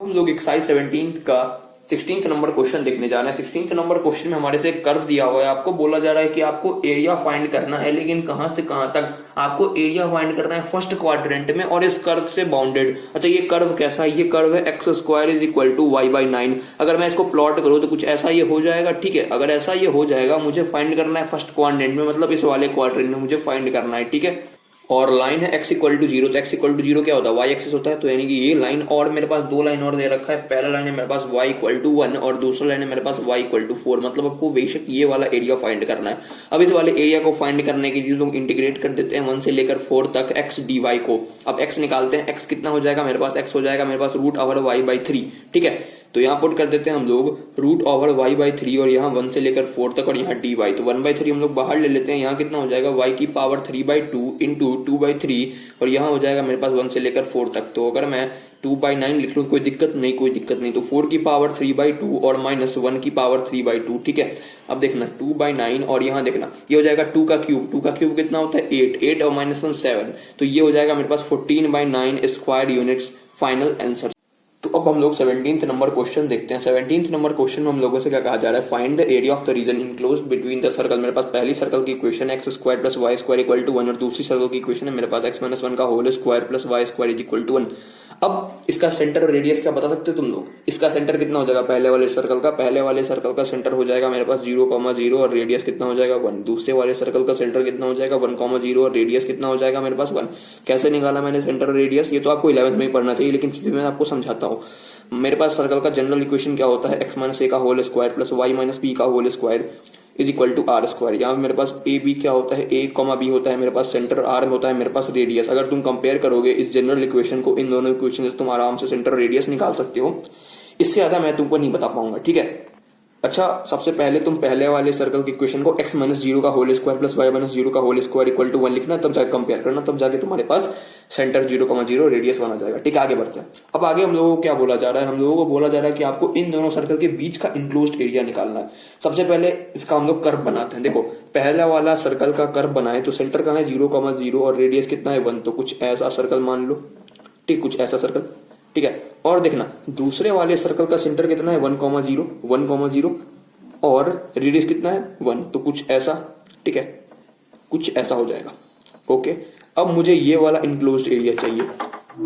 हम लोग एक्सरसाइज 17 का 16th नंबर क्वेश्चन देखने जा रहे हैं। 16th नंबर क्वेश्चन में हमारे से एक कर्व दिया हुआ है। आपको बोला जा रहा है कि आपको एरिया फाइंड करना है, लेकिन कहां से कहां तक आपको एरिया फाइंड करना है फर्स्ट क्वाड्रेंट में और इस कर्व से बाउंडेड। अच्छा, ये कर्व कैसा है? ये कर्व है x square is equal to y by 9। अगर मैं इसको प्लॉट करूं तो कुछ ऐसा ये हो जाएगा। ठीक है, अगर ऐसा ये हो जाएगा, मुझे फाइंड करना है फर्स्ट क्वाड्रेंट में, मतलब इस वाले क्वाड्रेंट में मुझे फाइंड करना है। ठीक है, और लाइन है x इक्वल टू 0, तो x इक्वल टू 0 क्या होता है? y एक्सिस होता है। तो यानी कि ये लाइन, और मेरे पास दो लाइन और दे रखा है। पहला लाइन है मेरे पास y इक्वल टू 1 और दूसरा लाइन है मेरे पास y इक्वल टू 4। मतलब आपको बेशक ये वाला एरिया फाइंड करना है। अब इस वाले एरिया को फाइंड करने के लिए लोग इंटीग्रेट कर देते हैं 1 से लेकर 4 तक x dy को। अब x निकालते हैं, x कितना हो जाएगा मेरे पास? x हो जाएगा मेरे पास रूट ओवर y बाई 3। ठीक है, तो यहाँ पुट कर देते हैं हम लोग रूट ओवर y बाई 3 और यहाँ 1 से लेकर 4 तक और यहाँ dy। तो 1/3 हम लोग बाहर ले लेते हैं। यहाँ कितना हो जाएगा? y की पावर 3/2 इंटू 2/3 और यहाँ हो जाएगा मेरे पास 1 से लेकर 4 तक। तो अगर मैं 2/9 लिख लूँ कोई दिक्कत नहीं, कोई दिक्कत नहीं। तो 4 की पावर 3/2 और माइनस 1 की पावर 3/2। ठीक है, अब देखना 2/9 और यहाँ देखना ये हो जाएगा 2 का क्यूब। 2 का क्यूब कितना होता है? 8 और माइनस 1 7। तो ये हो जाएगा मेरे पास 14/9 स्क्वायर यूनिट्स। Final answer. तो अब हम लोग 17th नंबर क्वेश्चन देखते हैं। 17th नंबर क्वेश्चन में हम लोगों से क्या कहा जा रहा है? Find the area of the region enclosed between the circle. मेरे पास पहली सर्कल की equation x square plus y square equal to 1 और दूसरी सर्कल की इक्वेशन है मेरे पास एक्स माइनस 1 का whole square plus y square is equal to 1। अब इसका सेंटर और रेडियस क्या बता सकते हो तुम लोग? इसका सेंटर कितना हो जाएगा पहले वाले सर्कल का? पहले वाले सर्कल का सेंटर हो जाएगा मेरे पास 0,0 और रेडियस कितना हो जाएगा 1। दूसरे वाले सर्कल का सेंटर कितना हो जाएगा 1,0 और रेडियस कितना हो जाएगा मेरे पास 1। कैसे निकाला मैंने सेंटर और रेडियस? ये तो आपको 11th में ही पढ़ना चाहिए, लेकिन फिर मैं आपको समझाता हूँ। मेरे पास सर्कल का जनरल इक्वेशन क्या होता है? एक्स माइनस ए का whole square plus Y minus B का whole square is equal to R square. यहाँ मेरे पास ए बी क्या होता है? ए कॉमा बी होता है मेरे पास सेंटर, आर होता है मेरे पास रेडियस। अगर तुम कंपेयर करोगे इस जनरल इक्वेशन को इन दोनों इक्वेशन से, तुम आराम से सेंटर रेडियस निकाल सकते हो। इससे ज्यादा मैं तुमको नहीं बता पाऊंगा। ठीक है, अच्छा, सबसे पहले तुम पहले वाले सर्कल की इक्वेशन को x माइनस 0 का whole square plus y minus 0 का होल स्क्वायर इक्वल टू 1 लिखना, तब जाके कंपेयर करना, तब जाके तुम्हारे पास सेंटर 0,0 रेडियस बना जाएगा। ठीक है, आगे बढ़ते हैं। अब आगे हम लोगों को क्या बोला जा रहा है? हम लोगों को बोला जा रहा है कि आपको इन दोनों सर्कल के बीच का इनक्लोज्ड एरिया निकालना है। सबसे पहले इसका हम लोग कर्व बनाते हैं। देखो, पहला वाला सर्कल का कर्व बनाए तो सेंटर कहाँ है? 0,0 और रेडियस कितना है 1। तो कुछ ऐसा सर्कल मान लो। ठीक, कुछ ऐसा सर्कल। ठीक है, और देखना दूसरे वाले सर्कल का सेंटर कितना है 1,0 और रेडियस कितना है 1। तो कुछ ऐसा। ठीक है, कुछ ऐसा हो जाएगा। ओके, अब मुझे ये वाला इनक्लोज्ड एरिया चाहिए।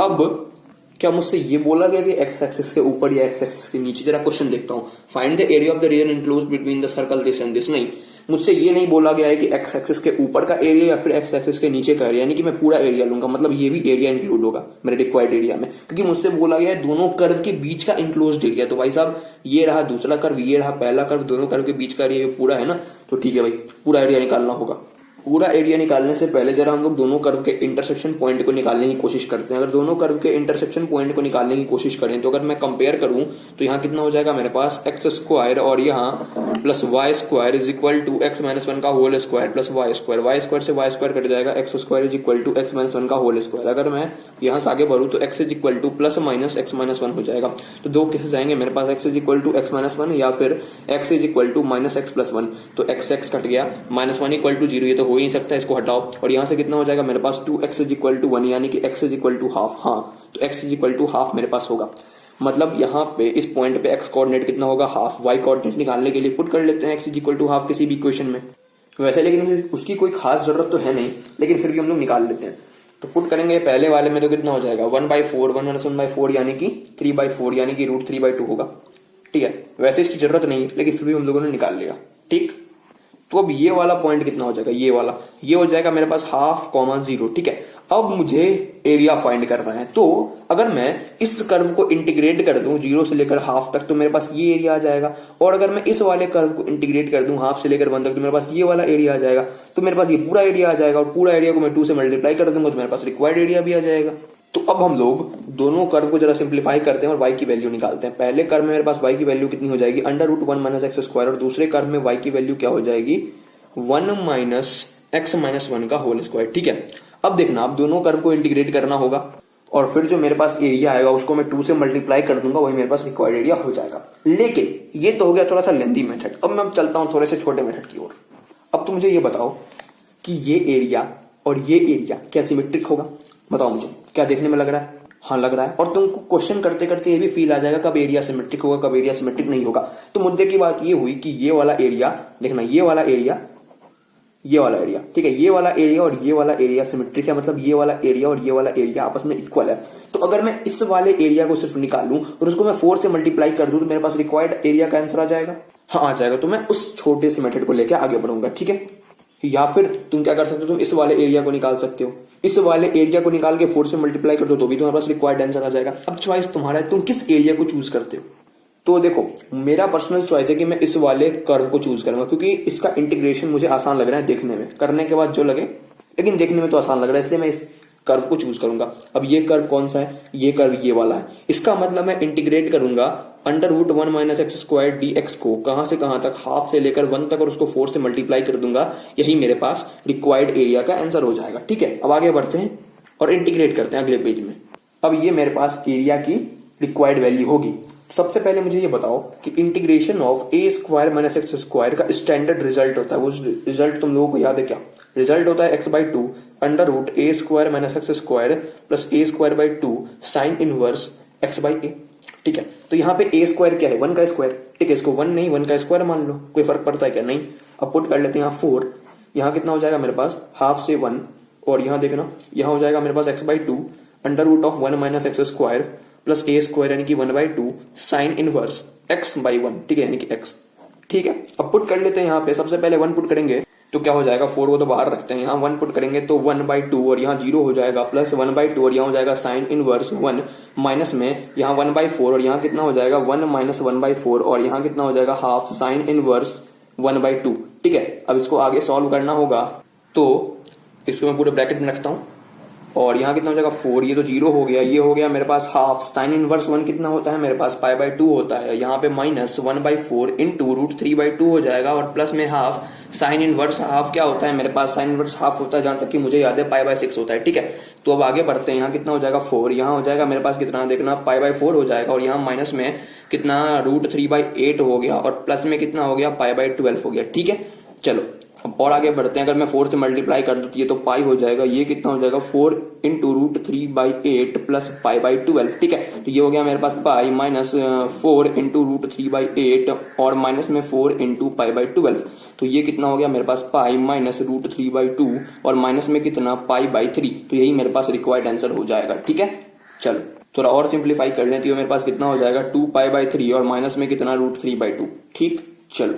अब क्या मुझसे ये बोला गया कि एक्स एक्सिस के ऊपर या एक्स एक्सिस के नीचे? जरा क्वेश्चन देखता हूं। Find the area of the region enclosed between the circle this and this. नहीं, मुझसे ये नहीं बोला गया है कि एक्स एक्सिस के ऊपर का एरिया या फिर एक्स एक्सिस के नीचे का एरिया, यानी कि मैं पूरा एरिया लूंगा, मतलब ये भी एरिया इंक्लूड होगा मेरे रिक्वायर्ड एरिया में, क्योंकि मुझसे बोला गया है दोनों कर्व के बीच का इंक्लोज्ड एरिया। तो भाई साहब, ये रहा दूसरा कर्व, ये रहा पहला कर्व, दोनों कर्व के बीच का एरिया पूरा है ना। तो ठीक है भाई, पूरा एरिया निकालना होगा। पूरा एरिया निकालने से पहले जरा हम लोग दोनों कर्व के इंटरसेक्शन पॉइंट को निकालने की कोशिश करते हैं। अगर दोनों कर्व के इंटरसेक्शन पॉइंट को निकालने की कोशिश करें तो अगर मैं कंपेयर करूं तो यहाँ कितना हो जाएगा मेरे पास एक्स स्क्वायर और यहाँ plus y square is equal to x minus 1 का whole square plus y square. Y square से वाई स्क्वायर कट जाएगा, x square is equal to x minus 1 का होल स्क्वायर। अगर मैं यहाँ से आगे बढ़ूं तो X is equal to plus minus X minus 1 हो जाएगा। तो दो केसेस आएंगे मेरे पास, X is equal to x minus 1 या फिर X is equal to minus X plus 1। तो एक्स एक्स कट गया, माइनस 1 इक्वल टू 0, ये तो हो ही नहीं सकता, इसको हटाओ। और यहां से कितना हो जाएगा मेरे पास 2x इज इक्वल टू 1, यानी कि x is equal to half. हाँ, तो x is equal to half मेरे पास होगा। मतलब यहाँ पे इस पॉइंट पे x कोऑर्डिनेट कितना होगा? हाफ। y कोऑर्डिनेट निकालने के लिए पुट कर लेते हैं x is equal to half किसी भी इक्वेशन में। वैसे लेकिन उसकी कोई खास जरूरत तो है नहीं, लेकिन फिर भी हम लोग निकाल लेते हैं। तो पुट करेंगे पहले वाले में तो कितना हो जाएगा 1/4, 1/4 यानी कि 3/4 यानी कि रूट 3/2 होगा। ठीक है, वैसे इसकी जरूरत नहीं है, लेकिन फिर भी हम लोगों ने निकाल लिया। ठीक, तो अब ये वाला पॉइंट कितना हो जाएगा? ये वाला, ये हो जाएगा मेरे पास 1/2,0। ठीक है, अब मुझे एरिया फाइंड करना है। तो अगर मैं इस कर्व को इंटीग्रेट कर दूं 0 से लेकर हाफ तक तो मेरे पास ये एरिया आ जाएगा, और अगर मैं इस वाले कर्व को इंटीग्रेट कर दूं हाफ से लेकर 1 तक तो मेरे पास ये वाला एरिया आ जाएगा। तो मेरे पास ये पूरा एरिया आ जाएगा, और पूरा एरिया को मैं 2 से मल्टीप्लाई कर दूंगा तो मेरे पास रिक्वायर्ड एरिया भी आ जाएगा। तो अब हम लोग दोनों कर्व को जरा सिंप्लीफाई करते हैं और y की वैल्यू निकालते हैं। पहले कर्व में मेरे पास y की वैल्यू कितनी हो जाएगी? √1 माइनस एक्स स्क्वायर, और दूसरे कर्व में y की वैल्यू क्या हो जाएगी? 1 माइनस एक्स माइनस 1 का होल स्क्वायर। ठीक है, अब देखना, अब दोनों कर्व को इंटीग्रेट करना होगा और फिर जो मेरे पास एरिया आएगा उसको मैं 2 से मल्टीप्लाई कर दूंगा, वही मेरे पास रिक्वायर्ड एरिया हो जाएगा। लेकिन ये तो हो गया थोड़ा सा लेंथी मेथड। अब मैं चलता हूं थोड़े से छोटे मेथड की ओर। अब तो मुझे ये बताओ कि ये एरिया और ये एरिया क्या सिमेट्रिक होगा? बताओ मुझे, क्या देखने में लग रहा है? हाँ लग रहा है। और तुमको क्वेश्चन करते करते ये भी फील आ जाएगा कब एरिया सिमेट्रिक होगा, कब एरिया सिमेट्रिक नहीं होगा। तो मुद्दे की बात ये हुई कि ये वाला एरिया देखना, ये वाला एरिया, ये वाला एरिया, ठीक है, ये वाला एरिया और ये वाला एरिया सिमेट्रिक है, मतलब ये वाला एरिया और ये वाला एरिया आपस में इक्वल है। तो अगर मैं इस वाले एरिया को सिर्फ निकालूं और उसको मैं 4 से मल्टीप्लाई कर दूं तो मेरे पास रिक्वायर्ड एरिया का आंसर आ जाएगा। हाँ आ जाएगा। तो मैं उस छोटे से मेथड को लेकर आगे बढ़ूंगा, ठीक है। या फिर तुम क्या कर सकते हो, तुम इस वाले एरिया को निकाल सकते हो, इस वाले एरिया को निकाल के 4 से मल्टीप्लाई कर दो तो भी तुम्हारे पास रिक्वायर्ड आंसर आ जाएगा। अब चॉइस तुम्हारा है, तुम किस एरिया को चूज करते हो। तो देखो मेरा पर्सनल चॉइस है कि मैं इस वाले कर्व को चूज करूंगा, क्योंकि इसका इंटीग्रेशन मुझे आसान लग रहा है देखने में, करने के बाद जो लगे, लेकिन देखने में तो आसान लग रहा है, इसलिए मैं इस कर्व को चूज करूंगा। अब ये कर्व कौन सा है, ये कर्व ये वाला है। इसका मतलब मैं इंटीग्रेट करूंगा √1 - x² dx को कहां से कहां तक, हाफ से लेकर 1 तक, और उसको 4 से मल्टीप्लाई कर दूंगा। यही मेरे पास रिक्वायर्ड एरिया का आंसर हो जाएगा, ठीक है। अब आगे बढ़ते हैं और इंटीग्रेट करते हैं अगले पेज में। अब ये मेरे पास एरिया की रिक्वायर्ड वैल्यू होगी। सबसे पहले मुझे ये बताओ कि इंटीग्रेशन ऑफ a² - x² का स्टैंडर्ड रिजल्ट होता है, वो रिजल्ट तुम लोगों को याद है क्या। रिजल्ट होता है x/2 √a² - x² plus a²/2 sine inverse x/a, ठीक है। तो यहाँ पे a² क्या है, 1 का स्क्वायर, ठीक है। इसको 1 नहीं 1 का स्क्वायर मान लो, कोई फर्क पड़ता है क्या, नहीं। अब पुट कर लेते हैं यहाँ 4, यहाँ कितना हो जाएगा मेरे पास, हाफ से 1, और यहाँ देखना यहाँ हो जाएगा मेरे पास x/2 √1 - x² प्लस a² यानी कि 1/2 साइन इनवर्स x/1, ठीक है, यानी कि x, ठीक है। अब पुट कर लेते हैं यहाँ पे, सबसे पहले 1 पुट करेंगे तो क्या हो जाएगा, 4 को तो बाहर रखते हैं, यहाँ 1 पुट करेंगे तो 1/2 और यहाँ 0 हो जाएगा, प्लस 1/2 और यहाँ हो जाएगा साइन इनवर्स 1, माइनस में यहाँ 1/4 और यहाँ कितना हो जाएगा 1 - 1/4 और यहाँ कितना हो जाएगा हाफ साइन इनवर्स 1/2, ठीक है। अब इसको आगे सॉल्व करना होगा, तो इसको मैं पूरे ब्रैकेट में रखता हूँ और यहाँ कितना हो जाएगा 4, ये तो 0 हो गया, ये हो गया मेरे पास हाफ साइन इनवर्स 1 कितना होता है मेरे पास π/2 होता है, यहाँ पे माइनस 1/4 इंटू √3/2 हो जाएगा, और प्लस में हाफ साइन इनवर्स हाफ क्या होता है मेरे पास, साइन इनवर्स हाफ होता है जहां तक कि मुझे याद है π/6 होता है, ठीक है। तो अब आगे बढ़ते हैं, यहाँ कितना हो जाएगा 4, यहाँ हो जाएगा मेरे पास कितना देखना π/4 हो जाएगा, और यहाँ माइनस में कितना √3/8 हो गया, और प्लस में कितना हो गया π/12 हो गया, ठीक है। चलो अब और आगे बढ़ते हैं, अगर मैं 4 से मल्टीप्लाई कर दूं तो ये तो पाई हो जाएगा, ये कितना हो जाएगा 4 इंटू √3/8 प्लस π/12, ठीक है। तो ये हो गया मेरे पास पाई माइनस 4 इंटू √3/8 और माइनस में 4 इंटू π/12, तो ये कितना हो गया मेरे पास पाई माइनस √3/2 और माइनस में कितना π/3, तो यही मेरे पास रिक्वायर्ड आंसर हो जाएगा, ठीक है। चलो थोड़ा और सिंप्लीफाई कर लेते हो, मेरे पास कितना हो जाएगा 2π/3 और माइनस में कितना √3/2, ठीक। चलो